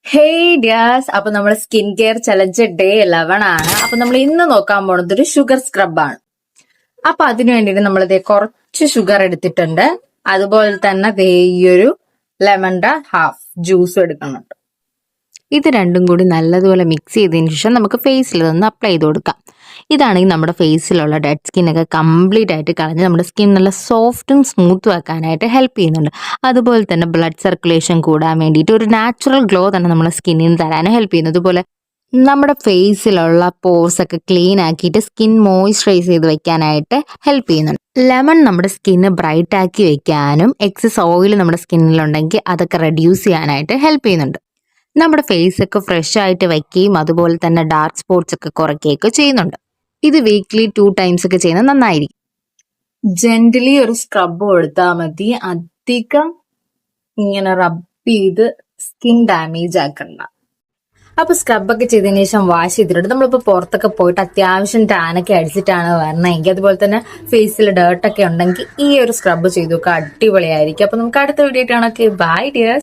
Hey dears, അപ്പൊ നമ്മുടെ skin care challenge day 11 ആണ്. അപ്പൊ നമ്മൾ ഇന്ന് നോക്കാൻ പോണത് ഒരു ഷുഗർ സ്ക്രബാണ്. അപ്പൊ അതിനു വേണ്ടിയിട്ട് നമ്മളിതേ കുറച്ച് ഷുഗർ എടുത്തിട്ടുണ്ട്. അതുപോലെ തന്നെ ദേ ഈ ഒരു ലെമണിന്റെ ഹാഫ് ജ്യൂസും എടുക്കുന്നുണ്ട്. ഇത് രണ്ടും കൂടി നല്ലതുപോലെ മിക്സ് ചെയ്തതിന് ശേഷം നമുക്ക് ഫേസിൽ നിന്ന് അപ്ലൈ ചെയ്ത് കൊടുക്കാം. ഇതാണെങ്കിൽ നമ്മുടെ ഫേസിലുള്ള ഡെഡ് സ്കിന്നൊക്കെ കംപ്ലീറ്റ് ആയിട്ട് കളഞ്ഞ് നമ്മുടെ സ്കിൻ നല്ല സോഫ്റ്റും സ്മൂത്തും ആക്കാനായിട്ട് ഹെൽപ്പ് ചെയ്യുന്നുണ്ട്. അതുപോലെ തന്നെ ബ്ലഡ് സർക്കുലേഷൻ കൂടാൻ വേണ്ടിയിട്ട് ഒരു നാച്ചുറൽ ഗ്ലോ തന്നെ നമ്മുടെ സ്കിന്നിന് തരാനും ഹെൽപ്പ് ചെയ്യുന്നു. അതുപോലെ നമ്മുടെ ഫേസിലുള്ള പോർസ് ഒക്കെ ക്ലീൻ ആക്കിയിട്ട് സ്കിൻ മോയ്സ്ചറൈസ് ചെയ്ത് വെക്കാനായിട്ട് ഹെൽപ്പ് ചെയ്യുന്നുണ്ട്. ലെമൺ നമ്മുടെ സ്കിന്ന് ബ്രൈറ്റ് ആക്കി വെക്കാനും എക്സസ് ഓയിൽ നമ്മുടെ സ്കിന്നിലുണ്ടെങ്കിൽ അതൊക്കെ റെഡ്യൂസ് ചെയ്യാനായിട്ട് ഹെൽപ്പ് ചെയ്യുന്നുണ്ട്. നമ്മുടെ ഫേസ് ഒക്കെ ഫ്രഷ് ആയിട്ട് വെക്കുകയും അതുപോലെ തന്നെ ഡാർക്ക് സ്പോട്ട്സ് ഒക്കെ കുറയ്ക്കുകയൊക്കെ ചെയ്യുന്നുണ്ട്. ഇത് വീക്ക്ലി 2 ടൈംസ് ഒക്കെ ചെയ്യുന്നത് നന്നായിരിക്കും. ജെന്റലി ഒരു സ്ക്രബ് കൊടുത്താൽ മതി. അധികം ഇങ്ങനെ റബ്ബ് ചെയ്ത് സ്കിൻ ഡാമേജ് ആക്കണ്ട. അപ്പൊ സ്ക്രബൊക്കെ ചെയ്തതിനു ശേഷം വാഷ് ചെയ്തിട്ടുണ്ട്. നമ്മളിപ്പോ പുറത്തൊക്കെ പോയിട്ട് അത്യാവശ്യം ടാനൊക്കെ അടിച്ചിട്ടാണ് വരണമെങ്കിൽ, അതുപോലെ തന്നെ ഫേസിൽ ഡേർട്ടൊക്കെ ഉണ്ടെങ്കിൽ ഈ ഒരു സ്ക്രബ് ചെയ്തു നോക്കുക, അടിപൊളിയായിരിക്കും. അപ്പൊ നമുക്ക് അടുത്ത വീഡിയോ കാണാം. Bye dears.